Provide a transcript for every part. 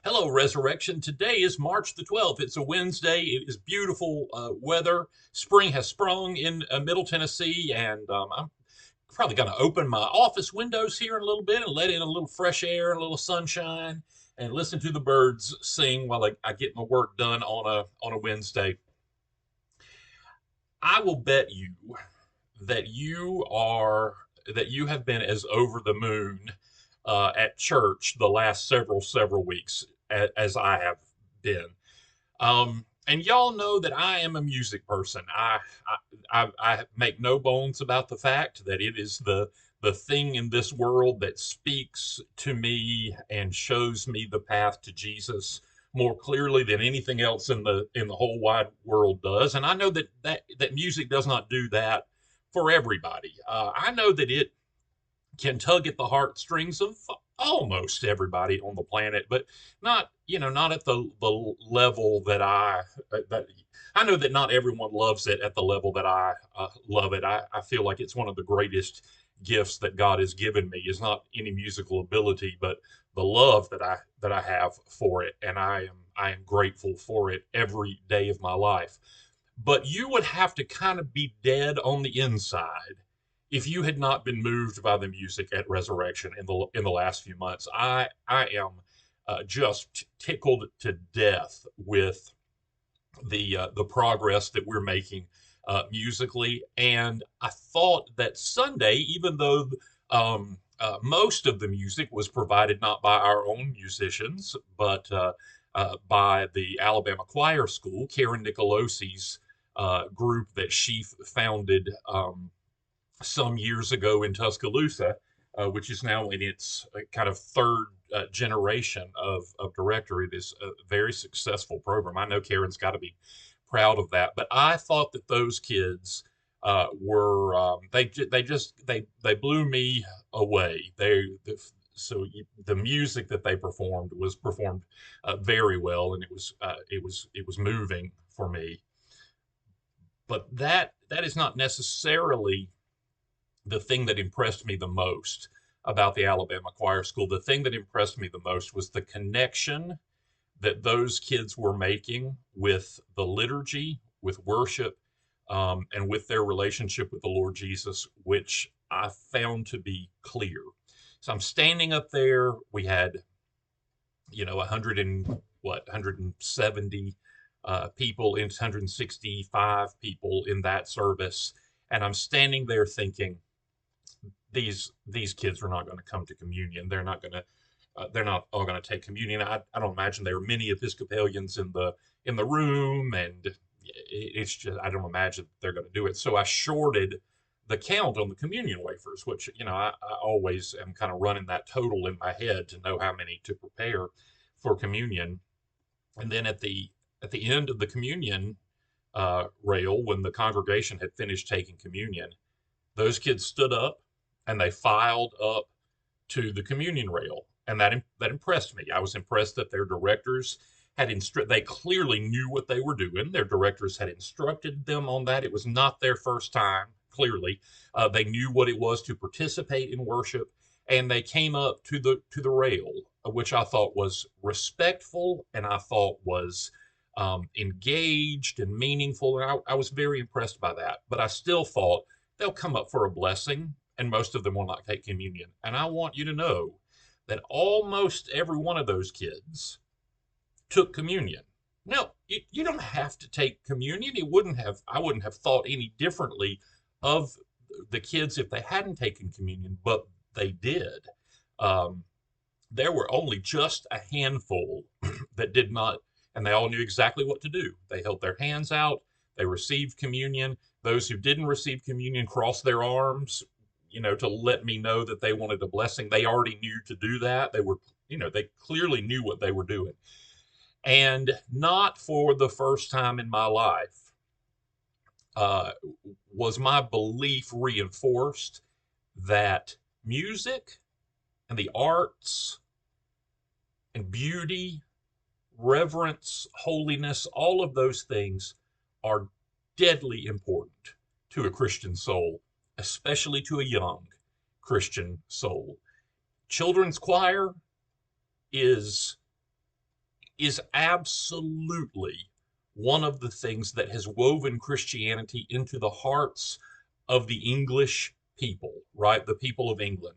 Hello, Resurrection. Today is March the 12th. It's a Wednesday. It is beautiful weather. Spring has sprung in Middle Tennessee, and I'm probably going to open my office windows here in a little bit and let in a little fresh air, a little sunshine, and listen to the birds sing while I get my work done on a Wednesday. I will bet you that you have been as over the moon at church the last several weeks as I have been. And y'all know that I am a music person. I make no bones about the fact that it is the thing in this world that speaks to me and shows me the path to Jesus more clearly than anything else in the whole wide world does. And I know that music does not do that for everybody. I know that it can tug at the heartstrings of almost everybody on the planet, but not at the level that I know that not everyone loves it at the level that I love it. I feel like it's one of the greatest gifts that God has given me is not any musical ability, but the love that I have for it, and I am grateful for it every day of my life. But you would have to kind of be dead on the inside if you had not been moved by the music at Resurrection in the last few months. I am just tickled to death with the progress that we're making musically. And I thought that Sunday, even though most of the music was provided not by our own musicians, but by the Alabama Choir School, Karen Nicolosi's group that she founded some years ago in Tuscaloosa, which is now in its kind of third generation of director. It is a very successful program. I know Karen's got to be proud of that. But I thought that those kids were they blew me away. The music that they performed was performed very well, and it was moving for me. But that is not necessarily the thing that impressed me the most about the Alabama Choir School. The thing that impressed me the most was the connection that those kids were making with the liturgy, with worship, and with their relationship with the Lord Jesus, which I found to be clear. So I'm standing up there. We had, 100 and what, 170 people, in 165 people in that service, and I'm standing there thinking, these kids are not going to come to communion. They're not all going to take communion. I don't imagine there are many Episcopalians in the room, and it's just I don't imagine they're going to do it. So I shorted the count on the communion wafers, which I always am kind of running that total in my head to know how many to prepare for communion. And then at the end of the communion rail, when the congregation had finished taking communion, those kids stood up and they filed up to the communion rail, and that impressed me. I was impressed that their directors they clearly knew what they were doing. Their directors had instructed them on that. It was not their first time. Clearly, they knew what it was to participate in worship, and they came up to the rail, which I thought was respectful and I thought was engaged and meaningful. And I was very impressed by that. But I still thought they'll come up for a blessing, and most of them will not take communion. And I want you to know that almost every one of those kids took communion. Now, you don't have to take communion. I wouldn't have thought any differently of the kids if they hadn't taken communion, but they did. Um, there were only just a handful that did not, and they all knew exactly what to do. They held their hands out, they received communion. Those who didn't receive communion crossed their arms, to let me know that they wanted a blessing. They already knew to do that. They clearly knew what they were doing. And not for the first time in my life uh, was my belief reinforced that music and the arts and beauty, reverence, holiness, all of those things are deadly important to a Christian soul, especially to a young Christian soul. Children's choir is is absolutely one of the things that has woven Christianity into the hearts of the English people, right? The people of England,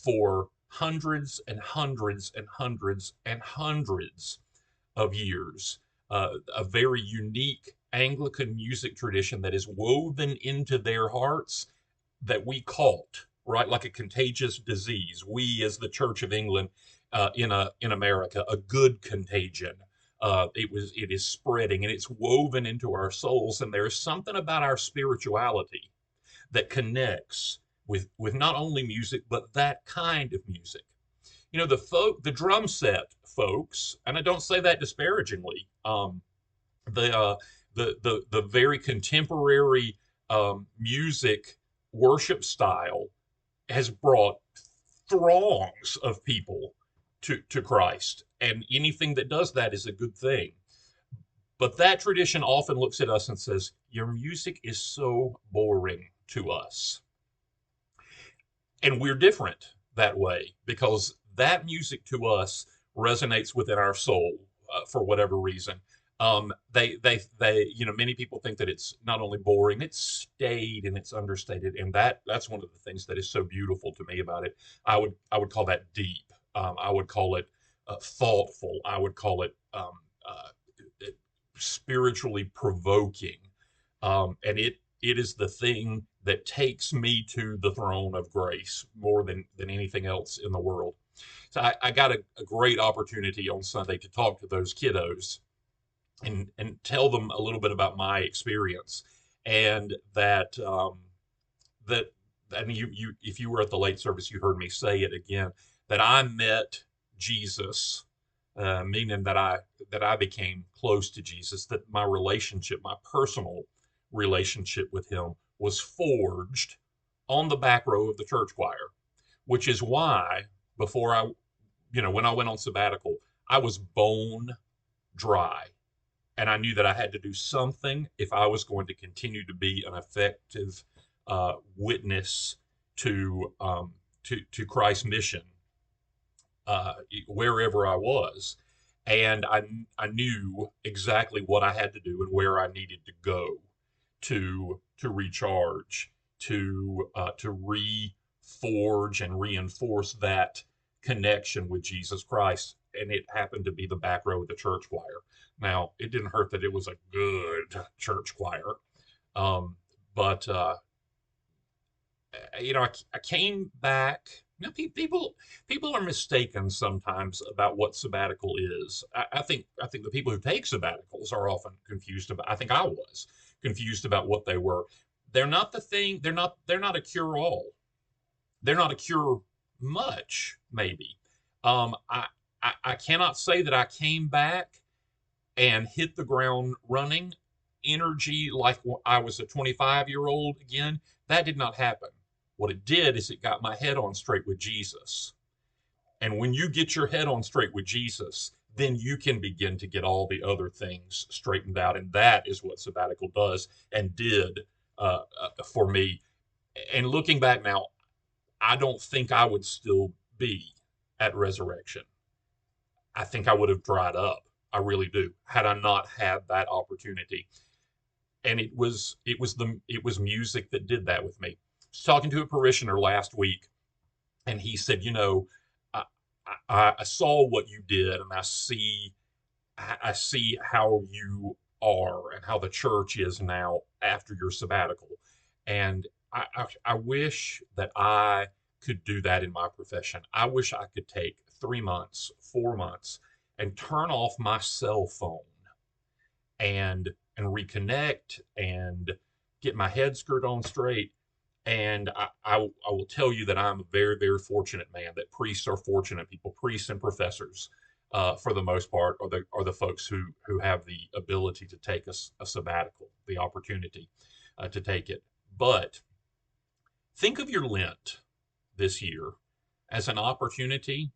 for hundreds and hundreds and hundreds and hundreds of years. A very unique Anglican music tradition that is woven into their hearts that we caught, right, like a contagious disease. We, as the Church of England, in America, a good contagion. It is spreading and it's woven into our souls. And there's something about our spirituality that connects with not only music but that kind of music. You know, the drum set folks, and I don't say that disparagingly. The uh, the very contemporary music worship style has brought throngs of people to Christ, and anything that does that is a good thing. But that tradition often looks at us and says, "Your music is so boring to us." And we're different that way because that music to us resonates within our soul for whatever reason. Many people think that it's not only boring, it's staid and it's understated, and that's one of the things that is so beautiful to me about it. I would call that deep. I would call it thoughtful. I would call it spiritually provoking, and it is the thing that takes me to the throne of grace more than anything else in the world. So I got a great opportunity on Sunday to talk to those kiddos and tell them a little bit about my experience, and that and you if you were at the late service, you heard me say it again, that I met Jesus, meaning that I became close to Jesus, that my relationship, my personal relationship with him, was forged on the back row of the church choir, which is why before when I went on sabbatical, I was bone dry. And I knew that I had to do something if I was going to continue to be an effective witness to Christ's mission wherever I was. And I knew exactly what I had to do and where I needed to go to recharge, to reforge and reinforce that connection with Jesus Christ. And it happened to be the back row of the church choir. Now, it didn't hurt that it was a good church choir, but I came back. People are mistaken sometimes about what sabbatical is. I think the people who take sabbaticals are often confused about. I think I was confused about what they were. They're not the thing. They're not a cure all. They're not a cure much. Maybe. I cannot say that I came back and hit the ground running, energy like I was a 25-year-old again. That did not happen. What it did is it got my head on straight with Jesus. And when you get your head on straight with Jesus, then you can begin to get all the other things straightened out. And that is what sabbatical does and did for me. And looking back now, I don't think I would still be at resurrection. I think I would have dried up. I really do. Had I not had that opportunity. And it was music that did that with me. I was talking to a parishioner last week, and he said, I, I saw what you did, and I see how you are and how the church is now after your sabbatical. And I wish that I could do that in my profession. I wish I could take 3 months, 4 months, and turn off my cell phone and reconnect and get my head screwed on straight. And I will tell you that I'm a very, very fortunate man, that priests are fortunate people. Priests and professors, for the most part, are the folks who have the ability to take a sabbatical, the opportunity to take it. But think of your Lent this year as an opportunity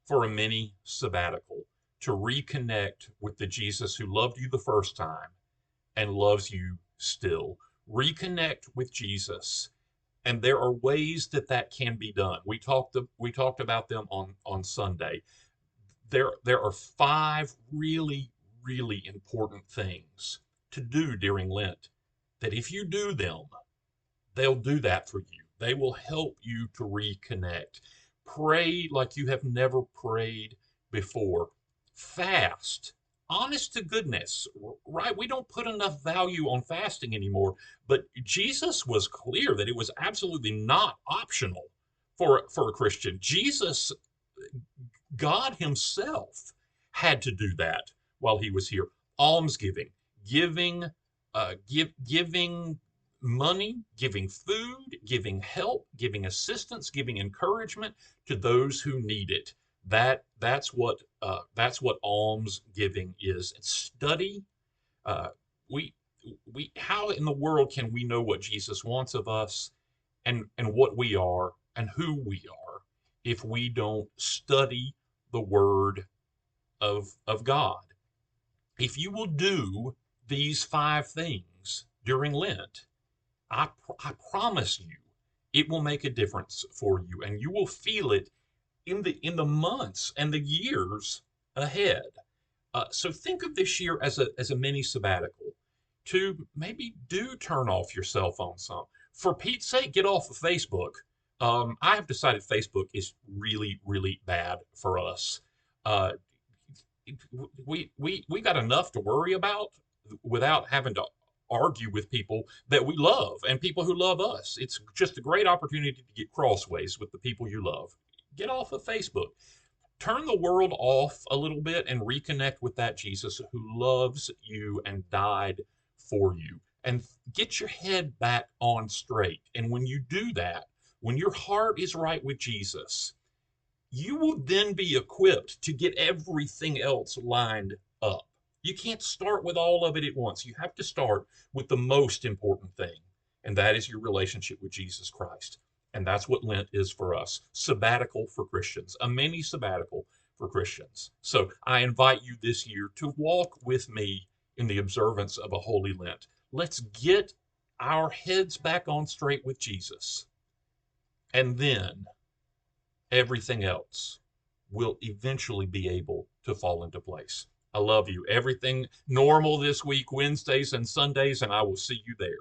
for a mini sabbatical to reconnect with the Jesus who loved you the first time and loves you still. Reconnect with Jesus. And there are ways that can be done. We talked about them on Sunday. there are five really, really important things to do during Lent that if you do them, they'll do that for you. They will help you to reconnect. Pray like you have never prayed before. Fast. Honest to goodness, right? We don't put enough value on fasting anymore, but Jesus was clear that it was absolutely not optional for a Christian. Jesus, God Himself, had to do that while He was here. Almsgiving, giving, giving money, giving food, giving help, giving assistance, giving encouragement to those who need it. That's what alms giving is. Study. Uh, we we how in the world can we know what Jesus wants of us and what we are and who we are if we don't study the Word of God? If you will do these five things during Lent, I promise you, it will make a difference for you, and you will feel it in the months and the years ahead. So think of this year as a mini sabbatical to maybe do turn off your cell phone some. For Pete's sake, get off of Facebook. I have decided Facebook is really, really bad for us. Uh, we got enough to worry about without having to argue with people that we love and people who love us. It's just a great opportunity to get crossways with the people you love. Get off of Facebook. Turn the world off a little bit and reconnect with that Jesus who loves you and died for you. And get your head back on straight. And when you do that, when your heart is right with Jesus, you will then be equipped to get everything else lined up. You can't start with all of it at once. You have to start with the most important thing, and that is your relationship with Jesus Christ. And that's what Lent is for us. Sabbatical for Christians, a mini sabbatical for Christians. So I invite you this year to walk with me in the observance of a holy Lent. Let's get our heads back on straight with Jesus. And then everything else will eventually be able to fall into place. I love you. Everything normal this week, Wednesdays and Sundays, and I will see you there.